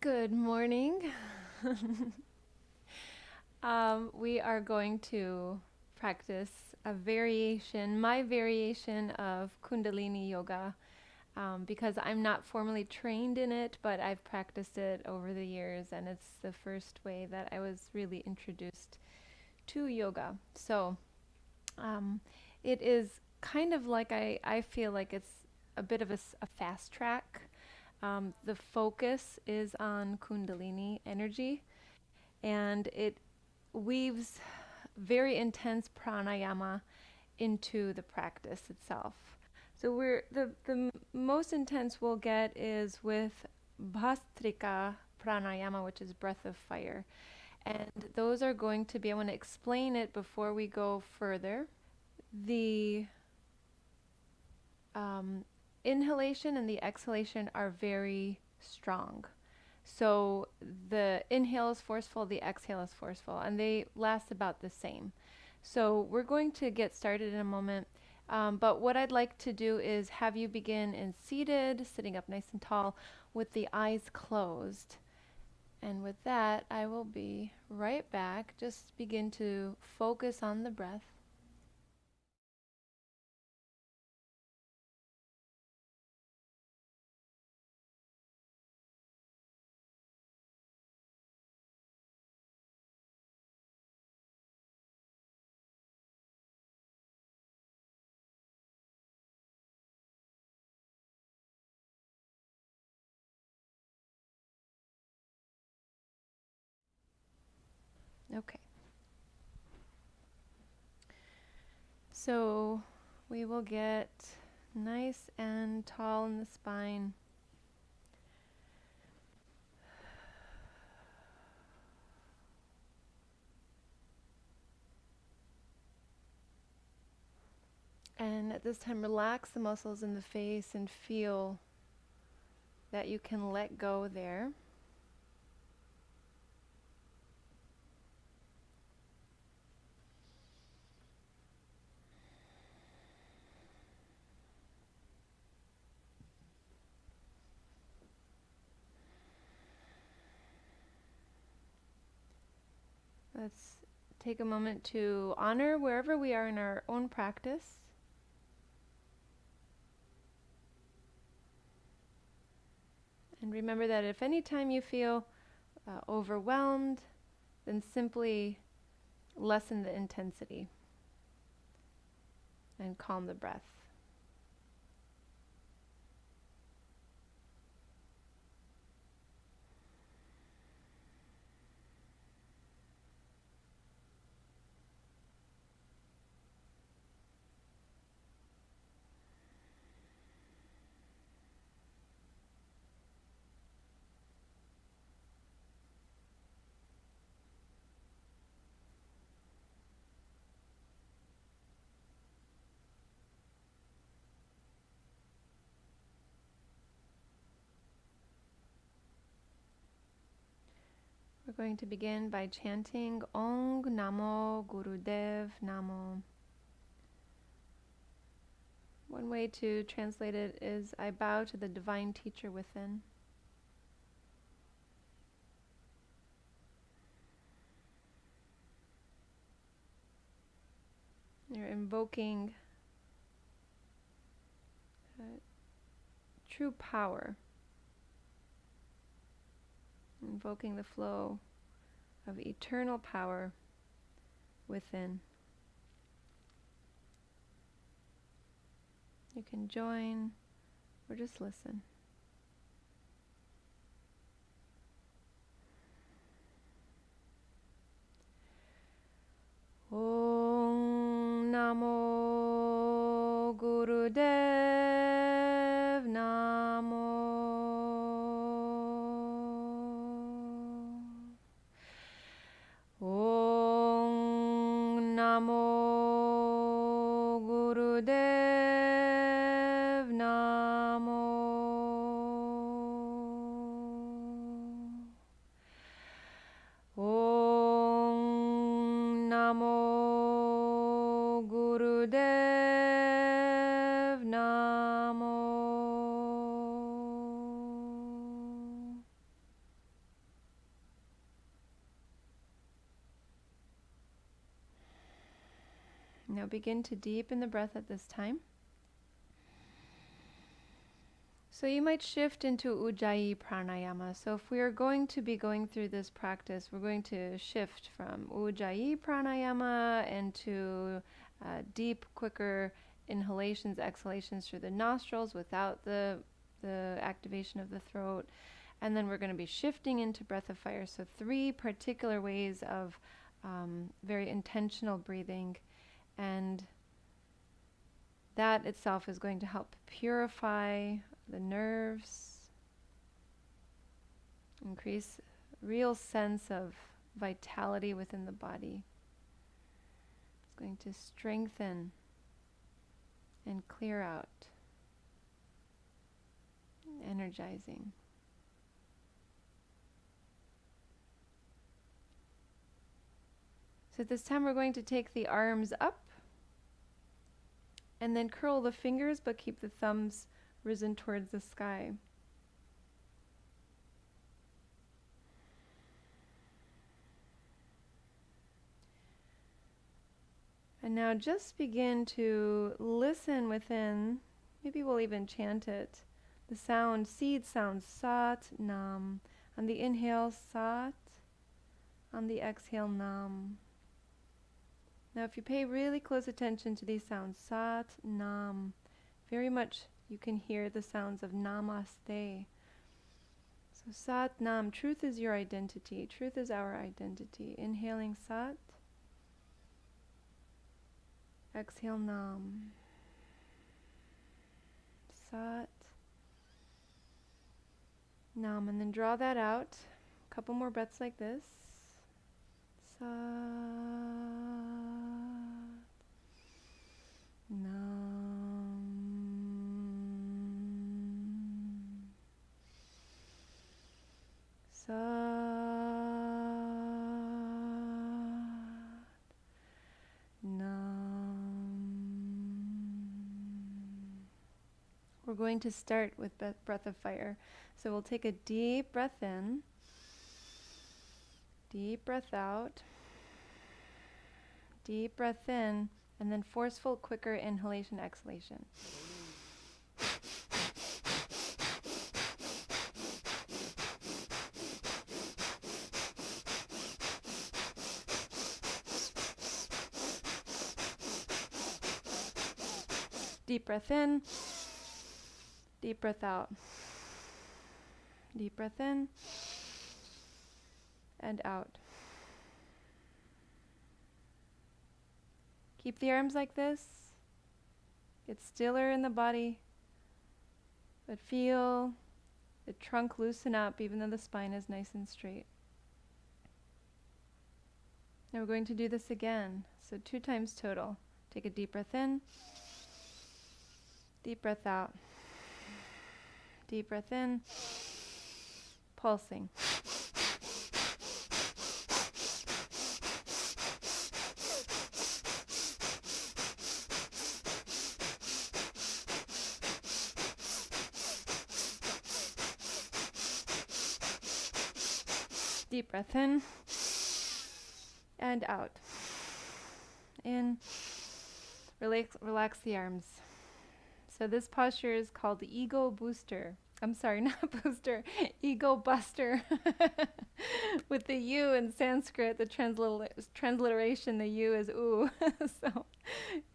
Good morning. We are going to practice my variation of Kundalini yoga, because I'm not formally trained in it, but I've practiced it over the years, and it's the first way that I was really introduced to yoga. So um, it is kind of like I feel like it's a bit of a fast track. The focus is on Kundalini energy, and it weaves very intense pranayama into the practice itself. So the most intense we'll get is with Bhastrika pranayama, which is breath of fire. And those are going to be, I want to explain it before we go further. The um, inhalation and the exhalation are very strong. So the inhale is forceful, the exhale is forceful, and they last about the same. So we're going to get started in a moment. But what I'd like to do is have you begin in seated, sitting up nice and tall, with the eyes closed. And with that, I will be right back. Just begin to focus on the breath. Okay. So we will get nice and tall in the spine. And at this time, relax the muscles in the face and feel that you can let go there. Let's take a moment to honor wherever we are in our own practice. And remember that if any time you feel overwhelmed, then simply lessen the intensity and calm the breath. We're going to begin by chanting Ong Namo Gurudev Namo. One way to translate it is, I bow to the divine teacher within. You're invoking true power, invoking the flow of eternal power within. You can join or just listen. Om Namo Gurudev Namo. Om Namo Gurudev Namo. Now begin to deepen the breath at this time. So you might shift into Ujjayi pranayama. So if we are going to be going through this practice, we're going to shift from Ujjayi pranayama into deep, quicker inhalations, exhalations through the nostrils without the activation of the throat. And then we're going to be shifting into breath of fire. So 3 particular ways of very intentional breathing. And that itself is going to help purify the nerves, increase real sense of vitality within the body. It's going to strengthen and clear out, energizing. So at this time we're going to take the arms up and then curl the fingers, but keep the thumbs risen towards the sky. And now just begin to listen within, maybe we'll even chant it, the sound, seed sound, Sat Nam. On the inhale, Sat. On the exhale, Nam. Now if you pay really close attention to these sounds, Sat, Nam, very much you can hear the sounds of Namaste. So Sat, Nam, truth is your identity. Truth is our identity. Inhaling Sat. Exhale Nam. Sat. Nam. And then draw that out. A couple more breaths like this. Sat. Nam. Sat. Nam. We're going to start with breath of fire. So we'll take a deep breath in, deep breath out, deep breath in, and then forceful, quicker inhalation, exhalation. Deep breath in, deep breath out. Deep breath in and out. Keep the arms like this. Get stiller in the body, but feel the trunk loosen up even though the spine is nice and straight. Now we're going to do this again. So 2 times total. Take a deep breath in, deep breath out. Deep breath in, pulsing. Deep breath in and out. In, relax the arms. So this posture is called the ego booster. I'm sorry, not booster, ego buster. With the U in Sanskrit, the transliteration, the U is oo. So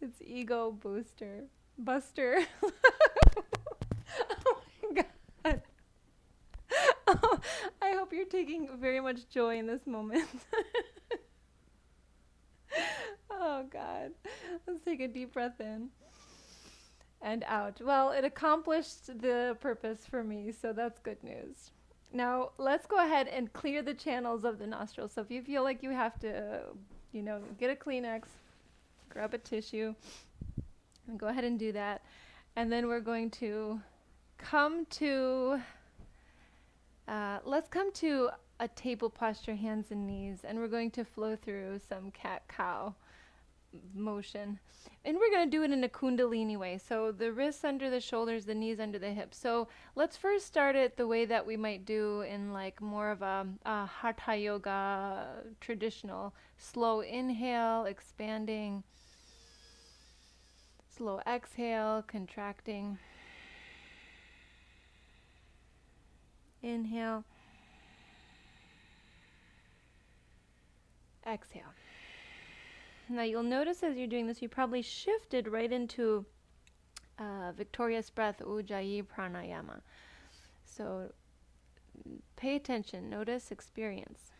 it's ego booster. Buster. Oh my God. Oh, I hope you're taking very much joy in this moment. Oh God. Let's take a deep breath in. And out. Well, it accomplished the purpose for me, so that's good news. Now, let's go ahead and clear the channels of the nostrils. So if you feel like you have to, get a Kleenex, grab a tissue, and go ahead and do that. And then we're going to let's come to a table posture, hands and knees, and we're going to flow through some cat-cow motion. And we're going to do it in a Kundalini way. So the wrists under the shoulders, the knees under the hips. So let's first start it the way that we might do in like more of a Hatha Yoga traditional. Slow inhale, expanding. Slow exhale, contracting. Inhale. Exhale. Now you'll notice as you're doing this, you probably shifted right into victorious breath, Ujjayi pranayama. So pay attention, notice, experience.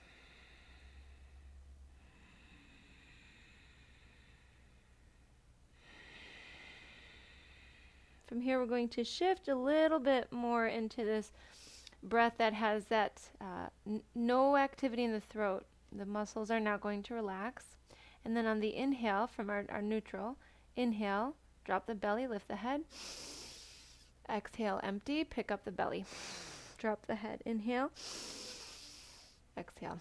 From here, we're going to shift a little bit more into this breath that has that no activity in the throat. The muscles are now going to relax. And then on the inhale from our neutral, inhale, drop the belly, lift the head. Exhale, empty, pick up the belly. Drop the head. Inhale. Exhale.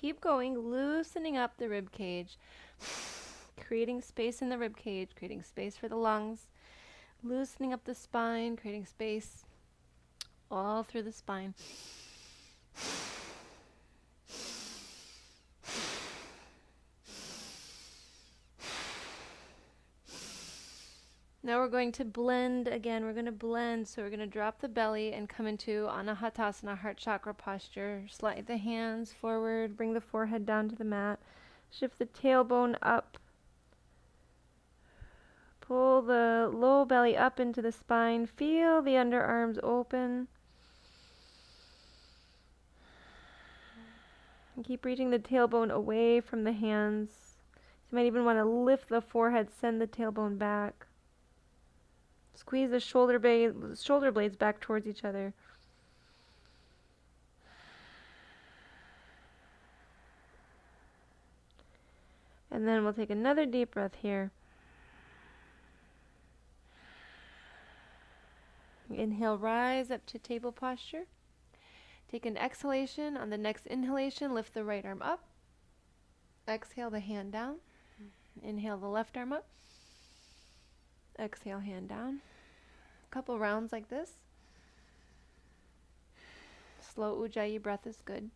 Keep going, loosening up the rib cage, creating space in the rib cage, creating space for the lungs, loosening up the spine, creating space all through the spine. Now we're going to blend again. We're going to blend. So we're going to drop the belly and come into Anahatasana, heart chakra posture. Slide the hands forward. Bring the forehead down to the mat. Shift the tailbone up. Pull the low belly up into the spine. Feel the underarms open. And keep reaching the tailbone away from the hands. You might even want to lift the forehead, send the tailbone back. Squeeze the shoulder blades back towards each other. And then we'll take another deep breath here. Inhale, rise up to table posture. Take an exhalation. On the next inhalation, lift the right arm up. Exhale the hand down. Inhale the left arm up. Exhale, hand down. A couple rounds like this. Slow Ujjayi breath is good.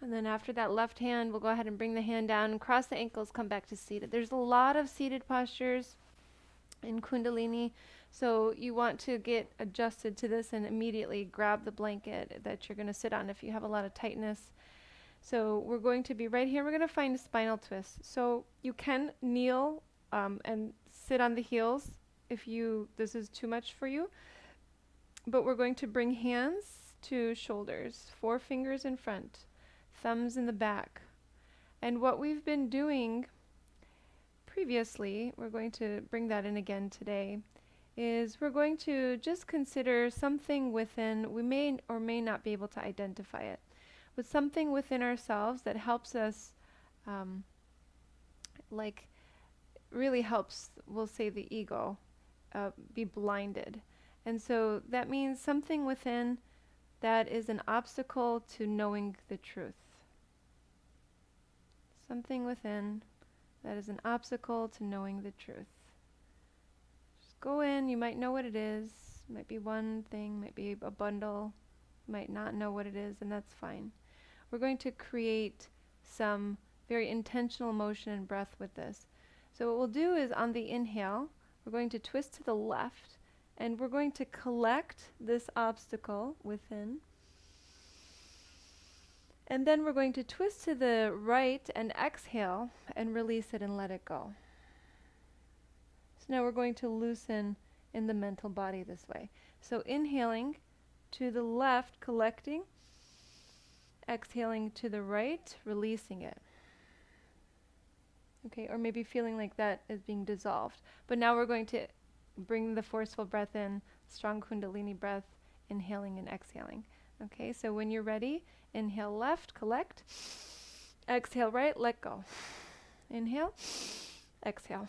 And then after that left hand, we'll go ahead and bring the hand down and cross the ankles, come back to seated. There's a lot of seated postures in Kundalini, so you want to get adjusted to this and immediately grab the blanket that you're going to sit on if you have a lot of tightness. So we're going to be right here. We're going to find a spinal twist. So you can kneel and sit on the heels if this is too much for you. But we're going to bring hands to shoulders, 4 fingers in front, thumbs in the back. And what we've been doing previously, we're going to bring that in again today, is we're going to just consider something within, we may or may not be able to identify it, but something within ourselves that helps us, really helps, we'll say, the ego be blinded. And so that means something within that is an obstacle to knowing the truth. Something within that is an obstacle to knowing the truth. Just go in, you might know what it is. Might be one thing, might be a bundle, might not know what it is, and that's fine. We're going to create some very intentional motion and breath with this. So what we'll do is on the inhale, we're going to twist to the left, and we're going to collect this obstacle within. And then we're going to twist to the right and exhale and release it and let it go. So now we're going to loosen in the mental body this way. So inhaling to the left, collecting. Exhaling to the right, releasing it. Okay, or maybe feeling like that is being dissolved. But now we're going to bring the forceful breath in, strong Kundalini breath, inhaling and exhaling. Okay, so when you're ready, inhale left, collect. Exhale right, let go. Inhale, exhale.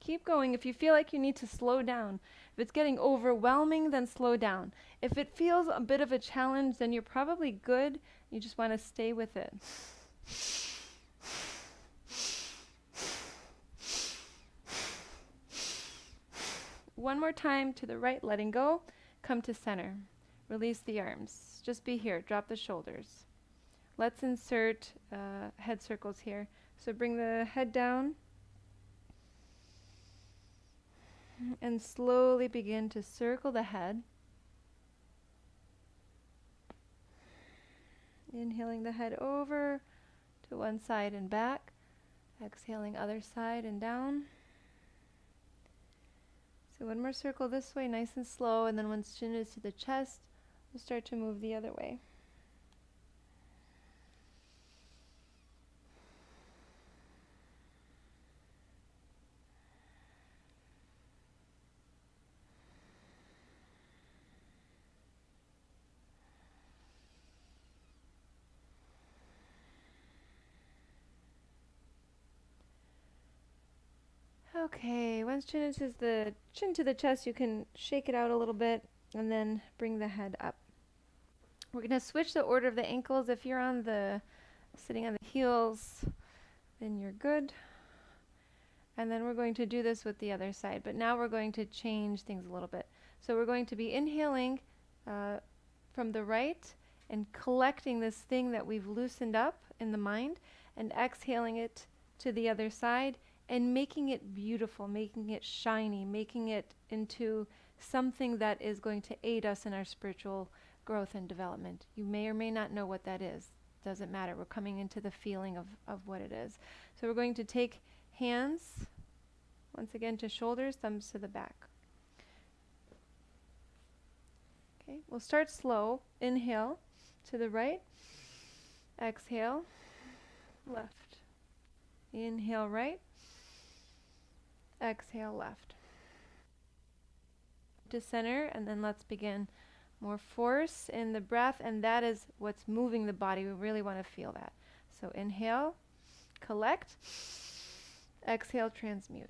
Keep going. If you feel like you need to slow down, if it's getting overwhelming, then slow down. If it feels a bit of a challenge, then you're probably good. You just want to stay with it. One more time to the right, letting go. Come to center. Release the arms. Just be here. Drop the shoulders. Let's insert head circles here. So bring the head down. And slowly begin to circle the head. Inhaling the head over to one side and back. Exhaling other side and down. So one more circle this way, nice and slow, and then once chin is to the chest, we'll start to move the other way. Okay, once chin is the chin to the chest, you can shake it out a little bit and then bring the head up. We're going to switch the order of the ankles. If you're on the sitting on the heels, then you're good. And then we're going to do this with the other side, but now we're going to change things a little bit. So we're going to be inhaling from the right and collecting this thing that we've loosened up in the mind, and exhaling it to the other side and making it beautiful, making it shiny, making it into something that is going to aid us in our spiritual growth and development. You may or may not know what that is. Doesn't matter. We're coming into the feeling of what it is. So we're going to take hands, once again, to shoulders, thumbs to the back. Okay, we'll start slow. Inhale to the right. Exhale, left. Inhale right. Exhale left. To center, and then let's begin. More force in the breath, and that is what's moving the body. We really want to feel that. So inhale, collect. Exhale, transmute.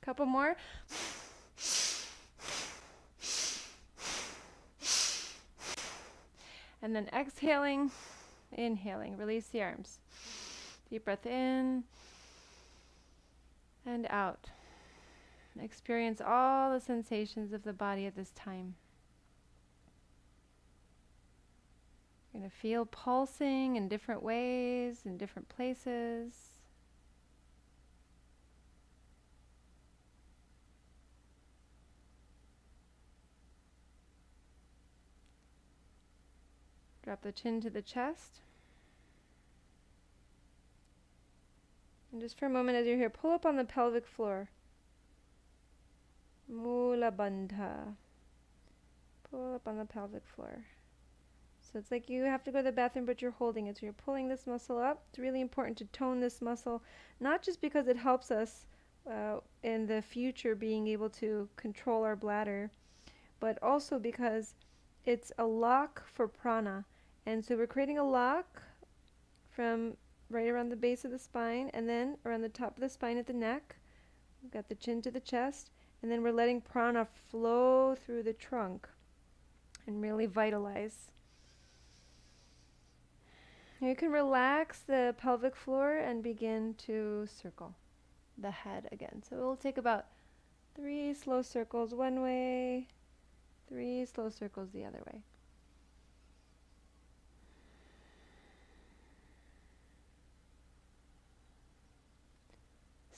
Couple more. And then exhaling, inhaling. Release the arms. Deep breath in and out. Experience all the sensations of the body at this time. You're going to feel pulsing in different ways, in different places. Drop the chin to the chest. And just for a moment as you're here, pull up on the pelvic floor. Mula Bandha. Pull up on the pelvic floor. So it's like you have to go to the bathroom, but you're holding it. So you're pulling this muscle up. It's really important to tone this muscle, not just because it helps us in the future being able to control our bladder, but also because it's a lock for prana. And so we're creating a lock from right around the base of the spine, and then around the top of the spine at the neck. We've got the chin to the chest, and then we're letting prana flow through the trunk and really vitalize. You can relax the pelvic floor and begin to circle the head again. So it will take about 3 slow circles one way, 3 slow circles the other way.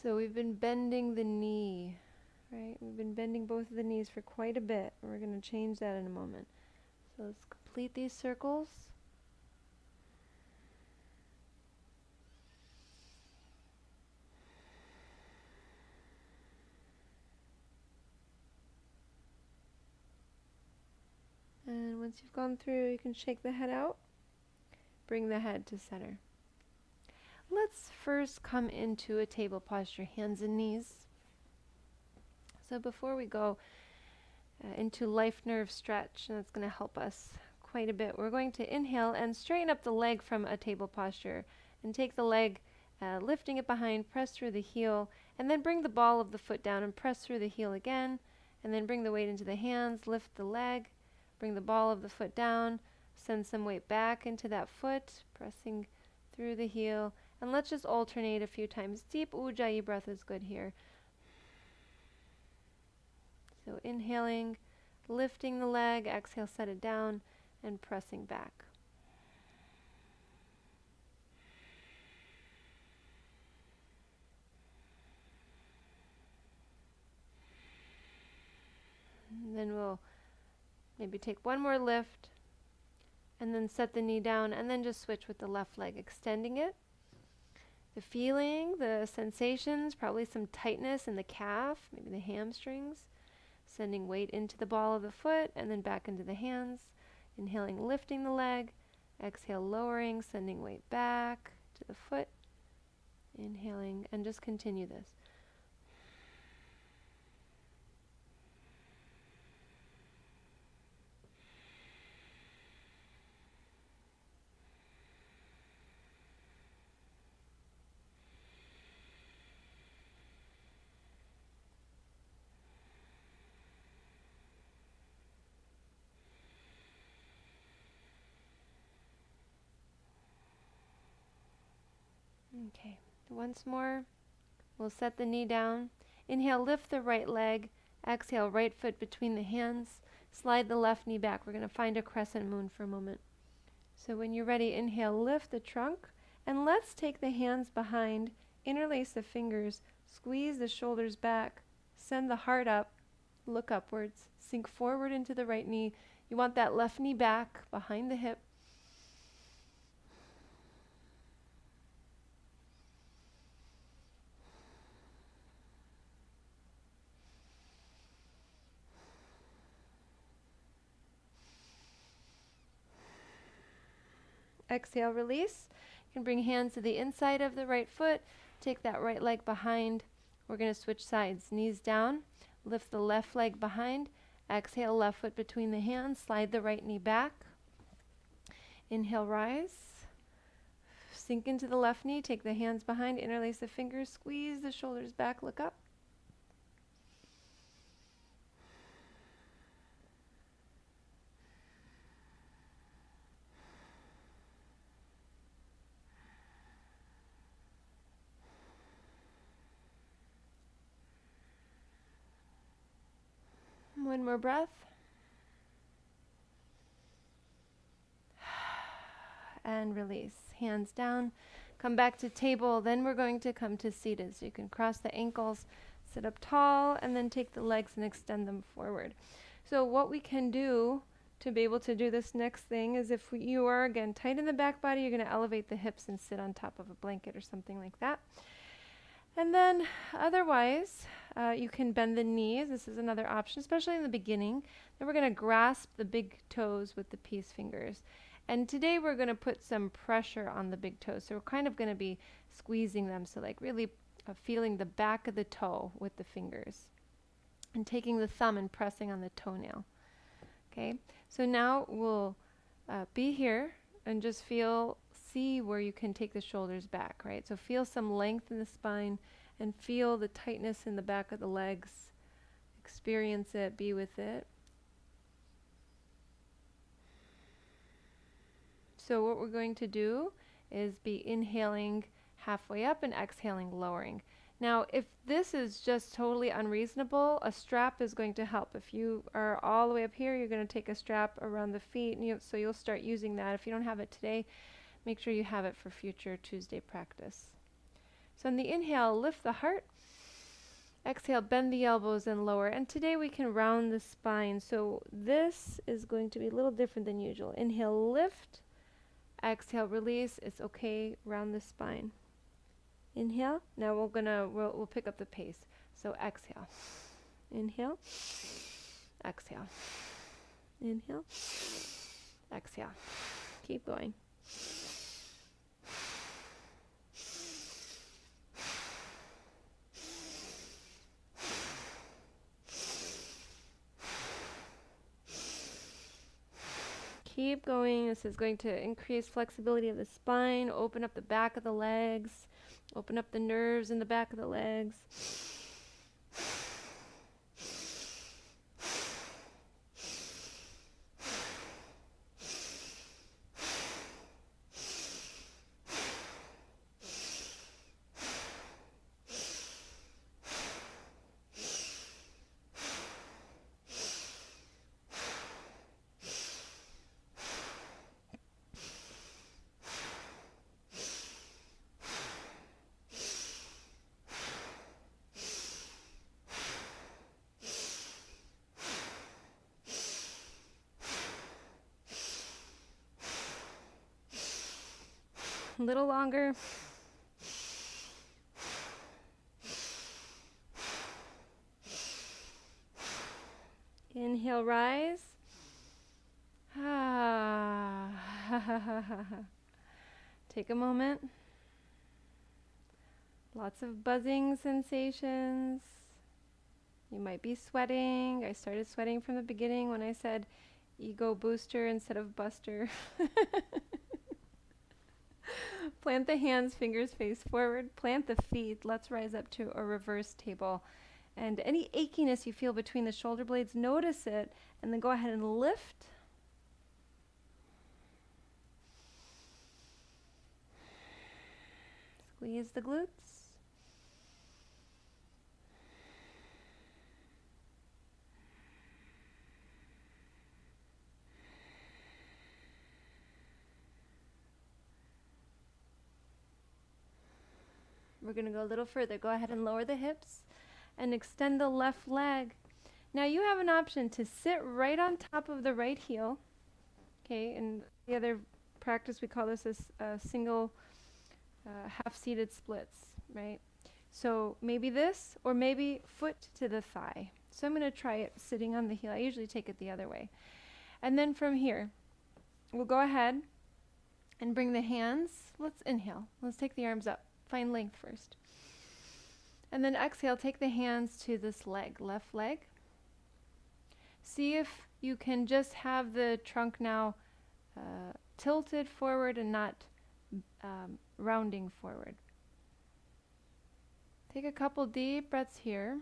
So we've been bending the knee, right? We've been bending both of the knees for quite a bit. We're going to change that in a moment. So let's complete these circles. And once you've gone through, you can shake the head out. Bring the head to center. Let's first come into a table posture, hands and knees. So before we go into life nerve stretch, and that's going to help us quite a bit, we're going to inhale and straighten up the leg from a table posture and take the leg, lifting it behind, press through the heel, and then bring the ball of the foot down and press through the heel again, and then bring the weight into the hands, lift the leg, bring the ball of the foot down, send some weight back into that foot, pressing through the heel, and let's just alternate a few times. Deep Ujjayi breath is good here. So inhaling, lifting the leg, exhale, set it down, and pressing back. And then we'll maybe take one more lift, and then set the knee down, and then just switch with the left leg, extending it. The feeling, the sensations, probably some tightness in the calf, maybe the hamstrings. Sending weight into the ball of the foot and then back into the hands. Inhaling, lifting the leg. Exhale, lowering, sending weight back to the foot. Inhaling, and just continue this. Okay, once more, we'll set the knee down. Inhale, lift the right leg. Exhale, right foot between the hands. Slide the left knee back. We're going to find a crescent moon for a moment. So when you're ready, inhale, lift the trunk. And let's take the hands behind, interlace the fingers, squeeze the shoulders back, send the heart up, look upwards, sink forward into the right knee. You want that left knee back behind the hip. Exhale, release. You can bring hands to the inside of the right foot. Take that right leg behind. We're going to switch sides. Knees down. Lift the left leg behind. Exhale, left foot between the hands. Slide the right knee back. Inhale, rise. Sink into the left knee. Take the hands behind. Interlace the fingers. Squeeze the shoulders back. Look up. One more breath. And release. Hands down. Come back to table. Then we're going to come to seated. So you can cross the ankles, sit up tall, and then take the legs and extend them forward. So what we can do to be able to do this next thing is if you are, again, tight in the back body, you're going to elevate the hips and sit on top of a blanket or something like that. And then otherwise, you can bend the knees. This is another option, especially in the beginning. Then we're going to grasp the big toes with the peace fingers. And today we're going to put some pressure on the big toes. So we're kind of going to be squeezing them. So like really feeling the back of the toe with the fingers. And taking the thumb and pressing on the toenail. Okay, so now we'll be here and just feel see where you can take the shoulders back, right? So feel some length in the spine and feel the tightness in the back of the legs. Experience it, be with it. So what we're going to do is be inhaling halfway up and exhaling, lowering. Now, if this is just totally unreasonable, a strap is going to help. If you are all the way up here, you're going to take a strap around the feet, and so you'll start using that. If you don't have it today, make sure you have it for future Tuesday practice. So on the inhale, lift the heart. Exhale, bend the elbows and lower. And today we can round the spine. So this is going to be a little different than usual. Inhale, lift. Exhale, release. It's okay, round the spine. Inhale. Now we'll pick up the pace. So exhale. Inhale. Exhale. Inhale. Exhale. Keep going. Keep going. This is going to increase flexibility of the spine, open up the back of the legs, open up the nerves in the back of the legs. A little longer. Inhale, rise. Take a moment. Lots of buzzing sensations. You might be sweating. I started sweating from the beginning when I said ego booster instead of buster. Plant the hands, fingers face forward. Plant the feet. Let's rise up to a reverse table. And any achiness you feel between the shoulder blades, notice it, and then go ahead and lift. Squeeze the glutes. We're going to go a little further. Go ahead and lower the hips and extend the left leg. Now you have an option to sit right on top of the right heel. Okay, in the other practice we call this a single half-seated splits, right? So maybe this, or maybe foot to the thigh. So I'm going to try it sitting on the heel. I usually take it the other way. And then from here, we'll go ahead and bring the hands. Let's inhale. Let's take the arms up. Find length first. And then exhale, take the hands to this leg, left leg. See if you can just have the trunk now tilted forward and not rounding forward. Take a couple deep breaths here.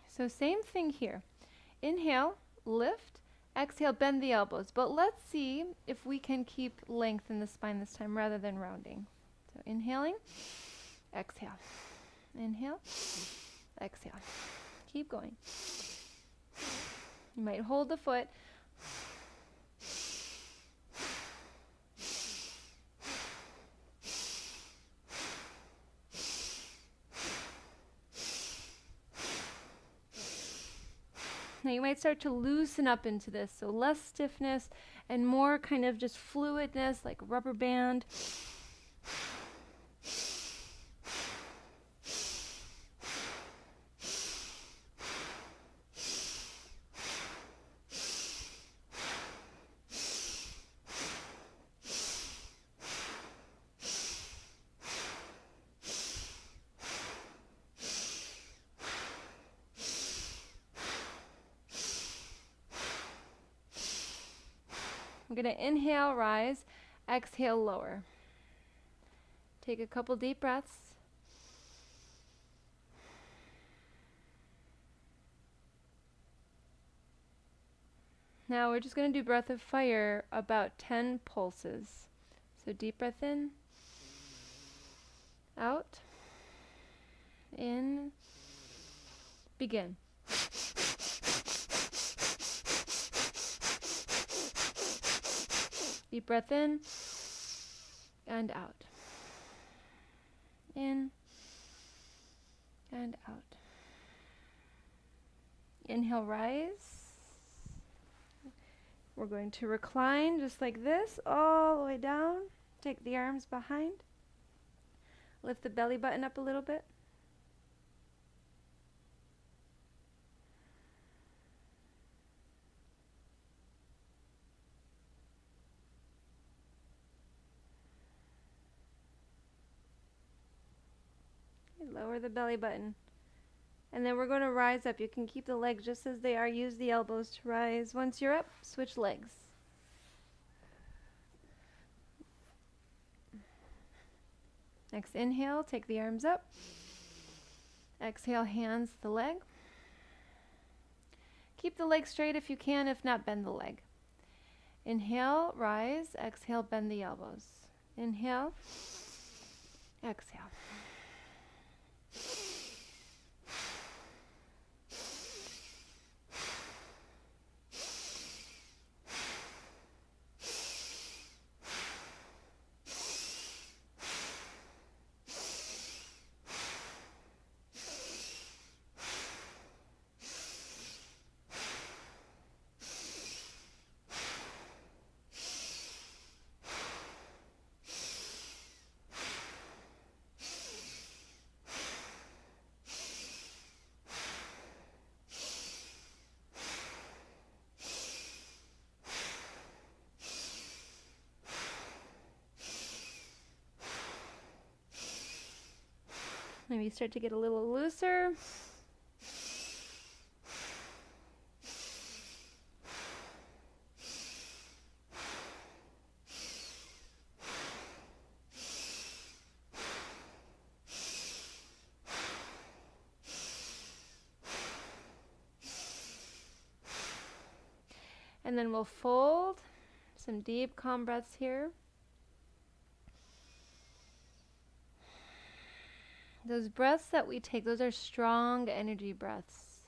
So same thing here. Inhale, lift, exhale, bend the elbows. But let's see if we can keep length in the spine this time rather than rounding. So inhaling, exhale. Inhale, exhale. Keep going. You might hold the foot. Now you might start to loosen up into this, so less stiffness and more kind of just fluidness, like a rubber band. We're going to inhale, rise, exhale, lower. Take a couple deep breaths. Now we're just going to do breath of fire about 10 pulses. So deep breath in, out, in, begin. Deep breath in and out. In and out. Inhale, rise. We're going to recline just like this, all the way down. Take the arms behind. Lift the belly button up a little bit. Lower the belly button. And then we're going to rise up. You can keep the legs just as they are. Use the elbows to rise. Once you're up, switch legs. Next inhale, take the arms up. Exhale, hands to the leg. Keep the leg straight if you can. If not, bend the leg. Inhale, rise. Exhale, bend the elbows. Inhale, exhale. Maybe start to get a little looser. And then we'll fold. Some deep, calm breaths here. Those breaths that we take, those are strong energy breaths.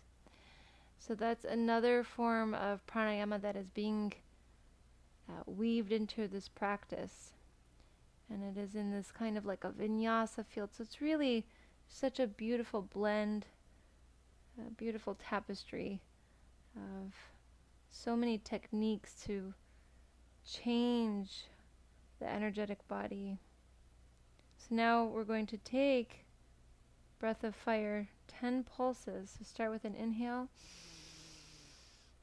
So that's another form of pranayama that is being weaved into this practice. And it is in this kind of like a vinyasa field. So it's really such a beautiful blend, a beautiful tapestry of so many techniques to change the energetic body. So now we're going to take breath of fire, 10 pulses. So start with an inhale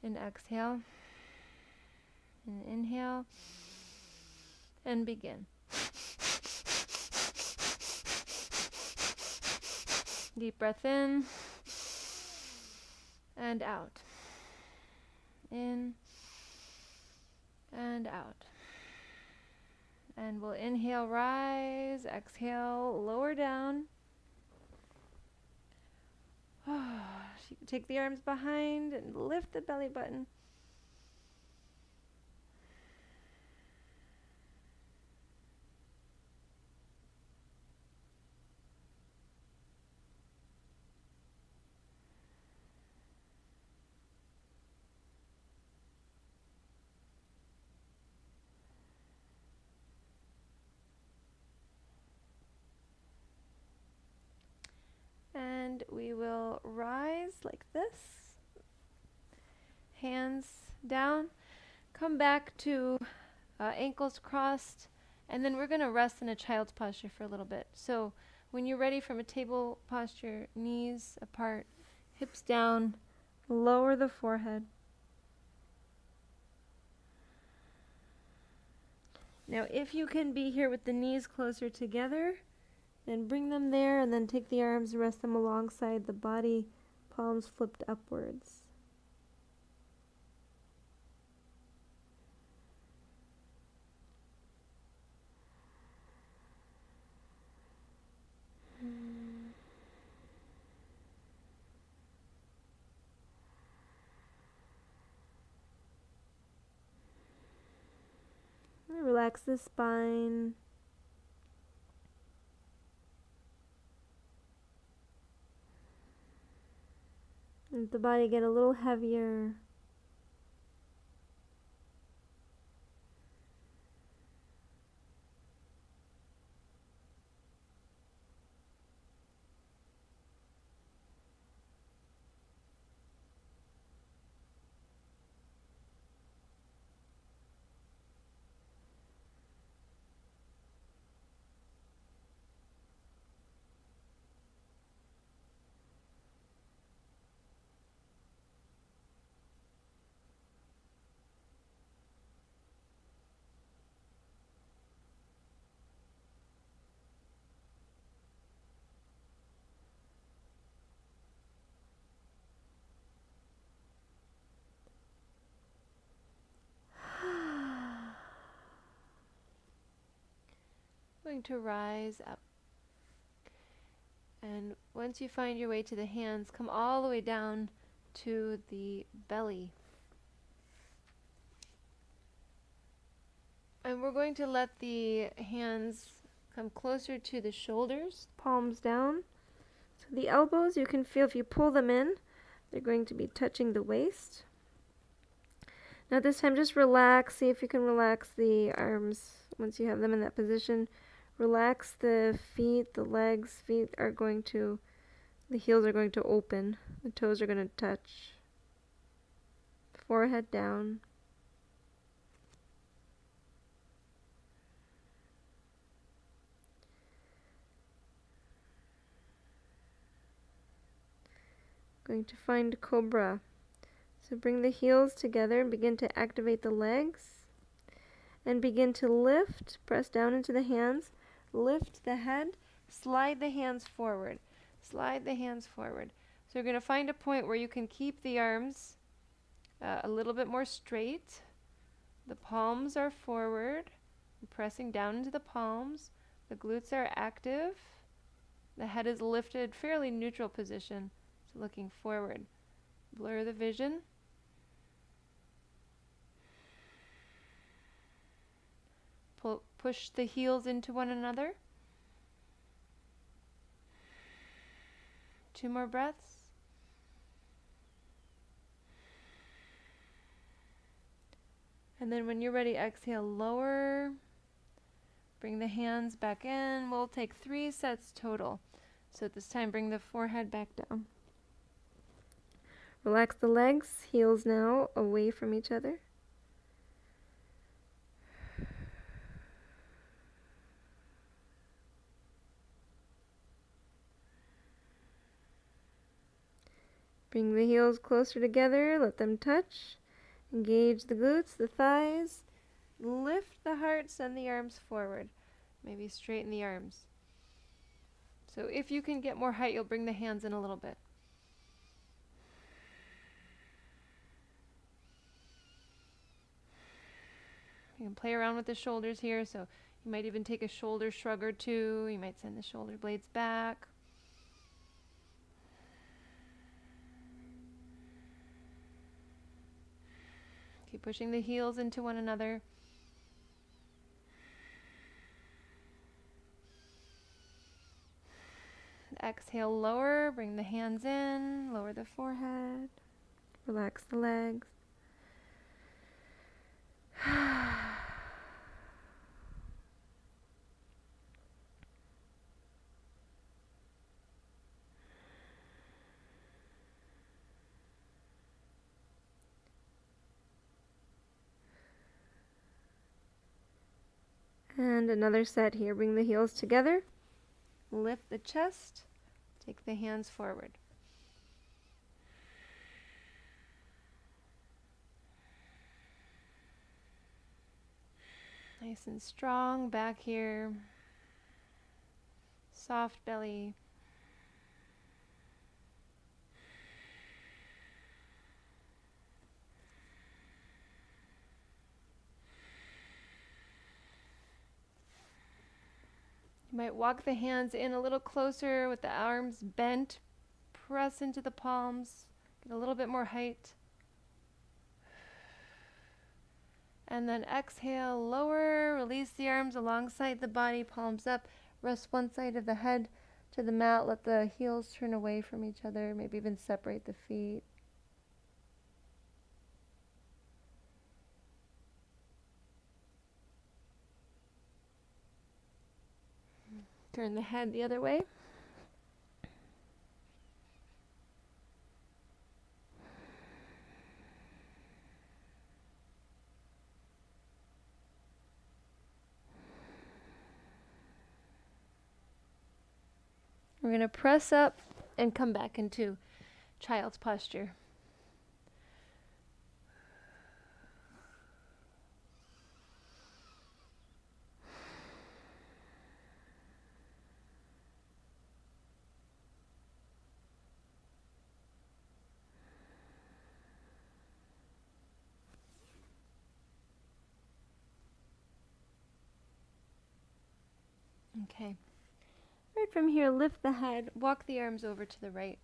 and exhale. And inhale and begin. Deep breath in and out. In and out. And we'll inhale, rise, exhale, lower down. You can take the arms behind and lift the belly button. And we will rise like this. Hands down. Come back to ankles crossed. And then we're going to rest in a child's posture for a little bit. So when you're ready from a table posture, knees apart, hips down, lower the forehead. Now if you can be here with the knees closer together, then bring them there and then take the arms, rest them alongside the body, palms flipped upwards. Relax the spine. Let the body get a little heavier. Going to rise up. And once you find your way to the hands, come all the way down to the belly. And we're going to let the hands come closer to the shoulders, palms down. So the elbows, you can feel if you pull them in, they're going to be touching the waist. Now this time just relax, see if you can relax the arms once you have them in that position. Relax the feet, the legs, the heels are going to open, the toes are going to touch. Forehead down. Going to find Cobra. So bring the heels together and begin to activate the legs. And begin to lift, press down into the hands, lift the head, slide the hands forward. Slide the hands forward. So you're going to find a point where you can keep the arms a little bit more straight. The palms are forward, pressing down into the palms. The glutes are active. The head is lifted, fairly neutral position, so looking forward. Blur the vision. Push the heels into one another. 2 more breaths. And then when you're ready, exhale, lower. Bring the hands back in. We'll take 3 sets total. So at this time, bring the forehead back down. Relax the legs, heels now away from each other. Bring the heels closer together, let them touch. Engage the glutes, the thighs. Lift the heart, send the arms forward. Maybe straighten the arms. So if you can get more height, you'll bring the hands in a little bit. You can play around with the shoulders here, so you might even take a shoulder shrug or 2. You might send the shoulder blades back. Keep pushing the heels into one another. Exhale, lower, bring the hands in, lower the forehead, relax the legs. And another set here. Bring the heels together. Lift the chest. Take the hands forward. Nice and strong back here. Soft belly. You might walk the hands in a little closer with the arms bent. Press into the palms. Get a little bit more height. And then exhale, lower, release the arms alongside the body, palms up, rest one side of the head to the mat, let the heels turn away from each other, maybe even separate the feet. Turn the head the other way. We're going to press up and come back into child's posture. Okay. Right from here, lift the head, walk the arms over to the right.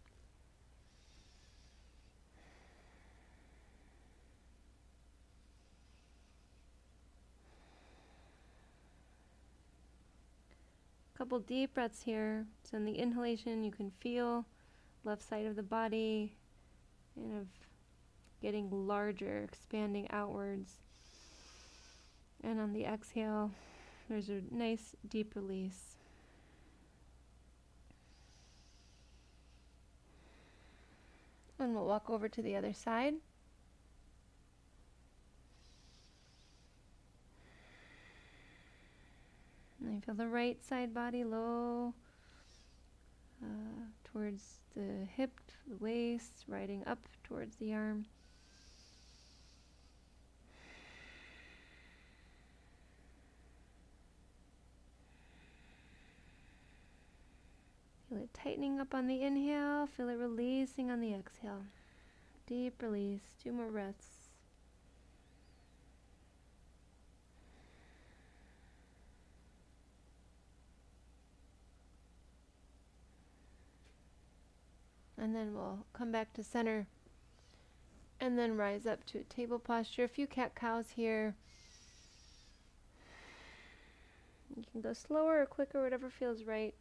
Couple deep breaths here. So in the inhalation, you can feel left side of the body kind of getting larger, expanding outwards. And on the exhale, there's a nice deep release. And we'll walk over to the other side. And you feel the right side body low towards the hip, the waist, riding up towards the arm. Feel it tightening up on the inhale, feel it releasing on the exhale. Deep release, 2 more breaths. And then we'll come back to center and then rise up to a table posture. A few cat-cows here. You can go slower or quicker, whatever feels right.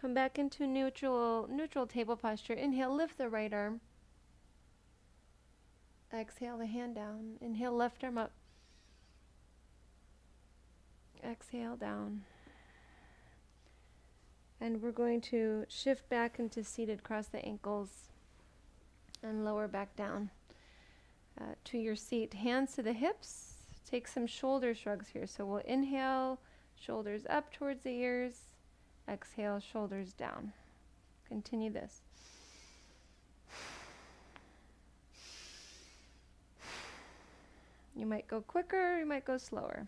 Come back into neutral table posture. Inhale, lift the right arm. Exhale, the hand down. Inhale, left arm up. Exhale, down. And we're going to shift back into seated, cross the ankles, and lower back down to your seat. Hands to the hips. Take some shoulder shrugs here. So we'll inhale, shoulders up towards the ears. Exhale, shoulders down. Continue this. You might go quicker, you might go slower.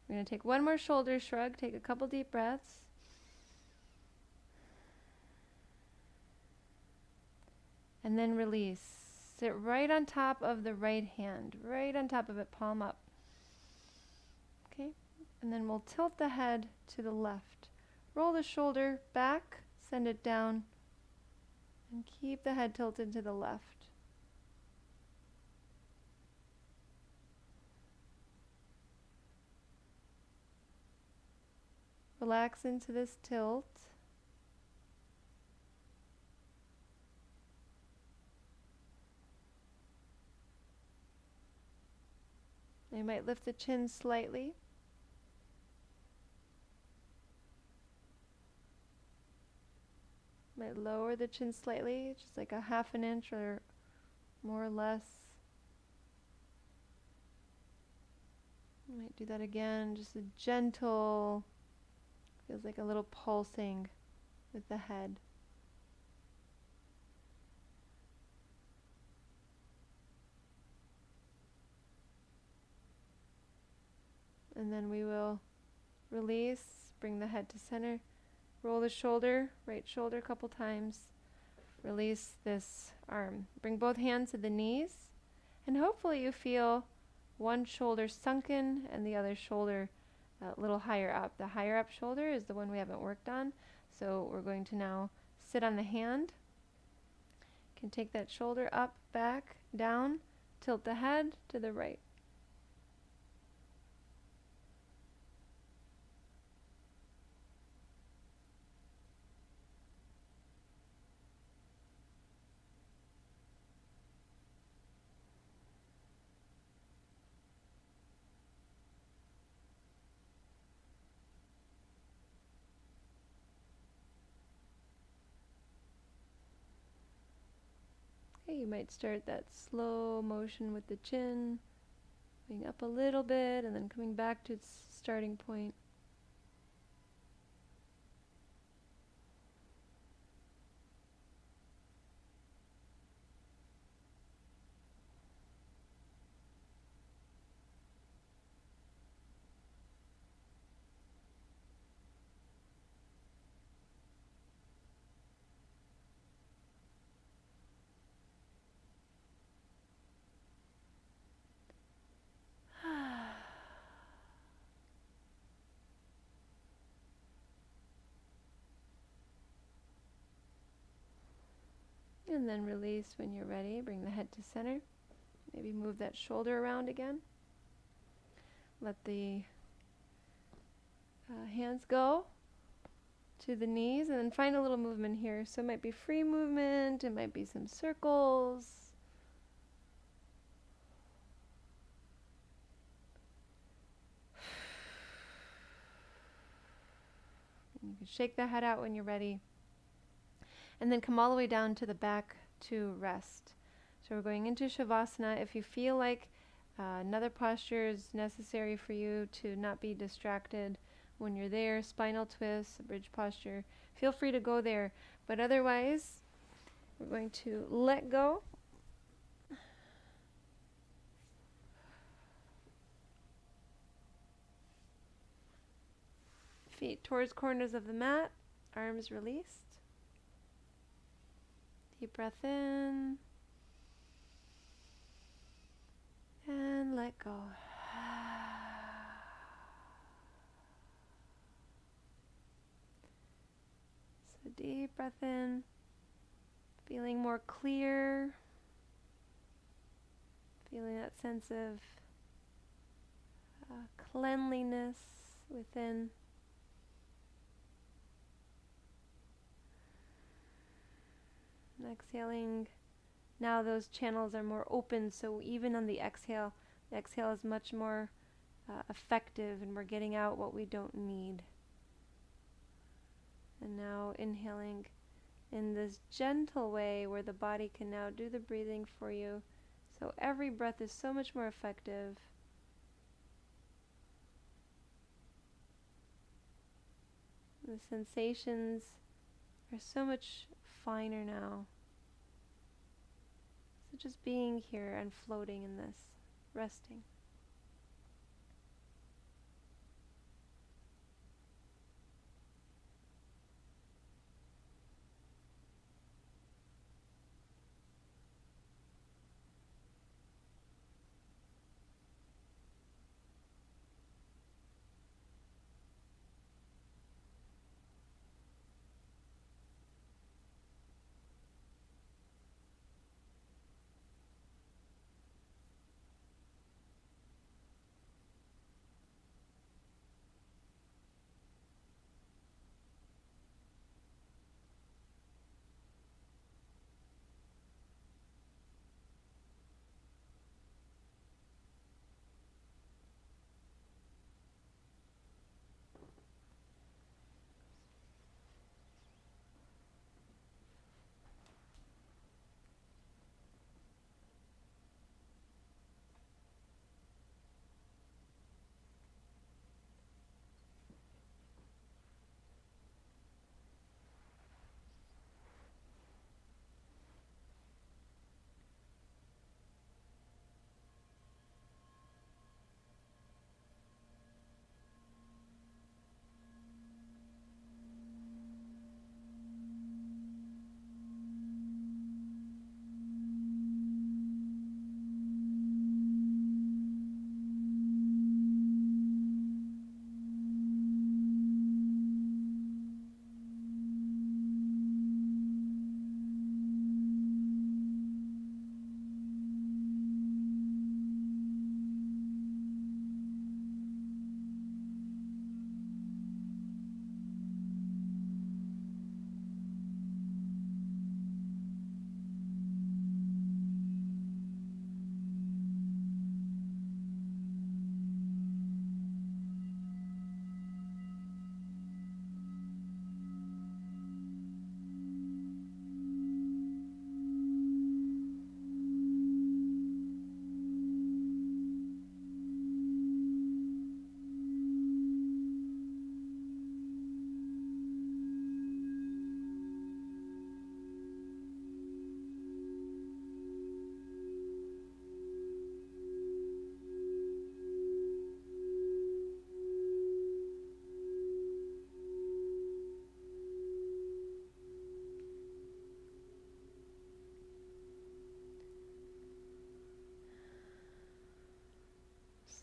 We're going to take one more shoulder shrug, take a couple deep breaths. And then release. Sit right on top of the right hand, right on top of it, palm up. Okay? And then we'll tilt the head to the left. Roll the shoulder back, send it down, and keep the head tilted to the left. Relax into this tilt. You might lift the chin slightly. Might lower the chin slightly, just like a half an inch or more or less. You might do that again, just a gentle, feels like a little pulsing with the head. And then we will release, bring the head to center, roll the shoulder, right shoulder a couple times, release this arm. Bring both hands to the knees, and hopefully you feel one shoulder sunken and the other shoulder a little higher up. The higher up shoulder is the one we haven't worked on, so we're going to now sit on the hand. You can take that shoulder up, back, down, tilt the head to the right. Okay, you might start that slow motion with the chin, going up a little bit and then coming back to its starting point. And then release when you're ready. Bring the head to center. Maybe move that shoulder around again. Let the hands go to the knees, and then find a little movement here. So it might be free movement, it might be some circles. You can shake the head out when you're ready. And then come all the way down to the back to rest. So we're going into Shavasana. If you feel like another posture is necessary for you to not be distracted when you're there, spinal twist, bridge posture, feel free to go there. But otherwise, we're going to let go. Feet towards corners of the mat, arms released. Deep breath in. And let go. So deep breath in, feeling more clear, feeling that sense of cleanliness within. And exhaling, now those channels are more open, so even on the exhale is much more effective, and we're getting out what we don't need. And now inhaling in this gentle way where the body can now do the breathing for you. So every breath is so much more effective. The sensations are so much finer now. So just being here and floating in this, resting.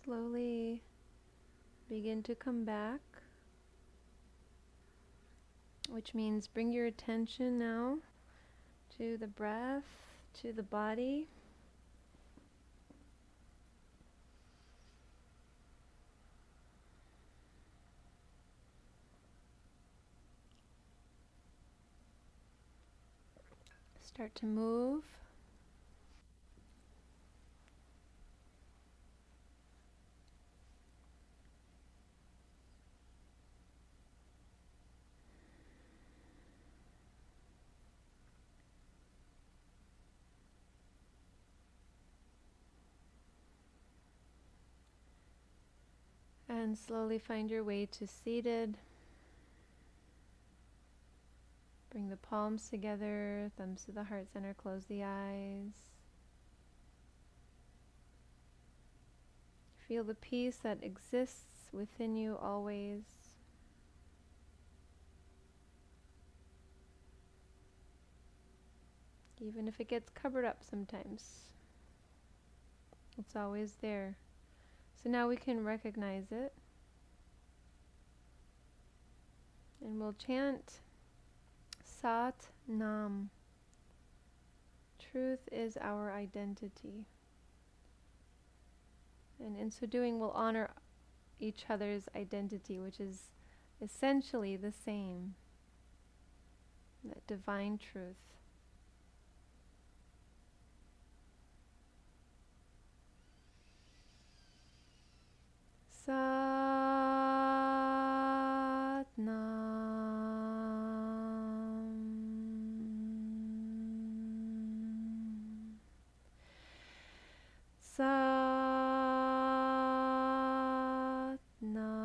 Slowly begin to come back, which means bring your attention now to the breath, to the body. Start to move. And slowly find your way to seated. Bring the palms together, thumbs to the heart center, close the eyes. Feel the peace that exists within you always. Even if it gets covered up sometimes, it's always there. So now we can recognize it. And we'll chant Sat Nam. Truth is our identity. And in so doing, we'll honor each other's identity, which is essentially the same. That divine truth. Sat Nam. Sat Nam.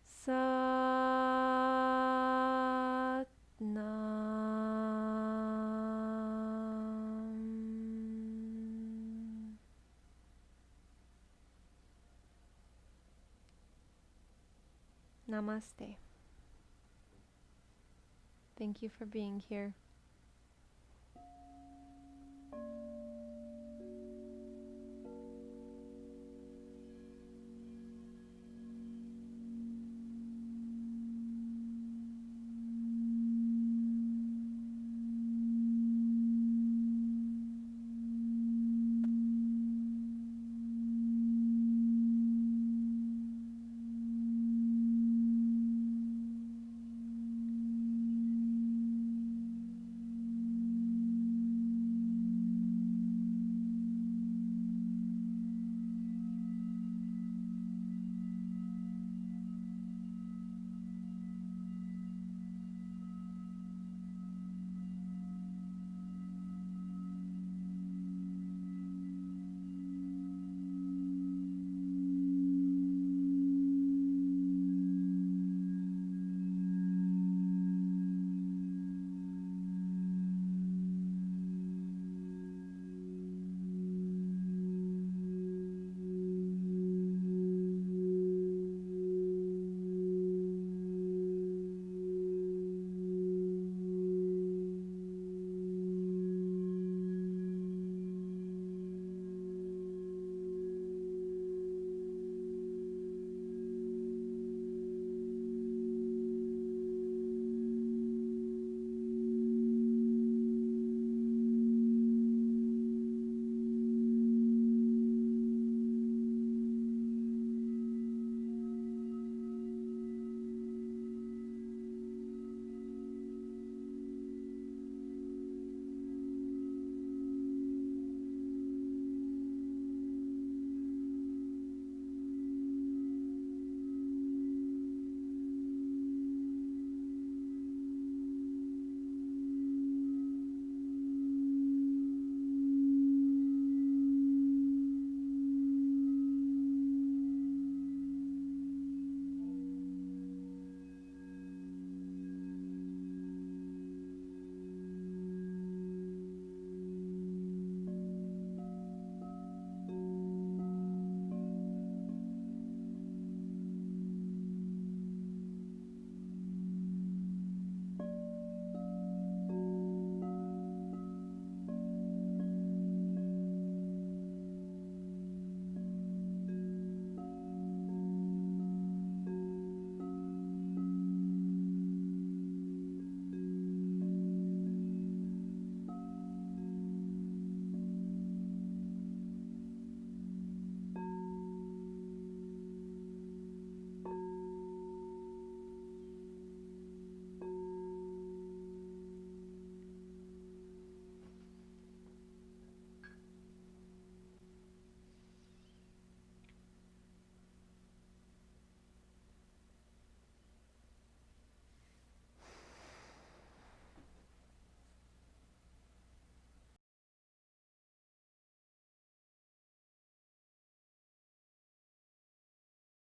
Sat Nam. Namaste. Thank you for being here.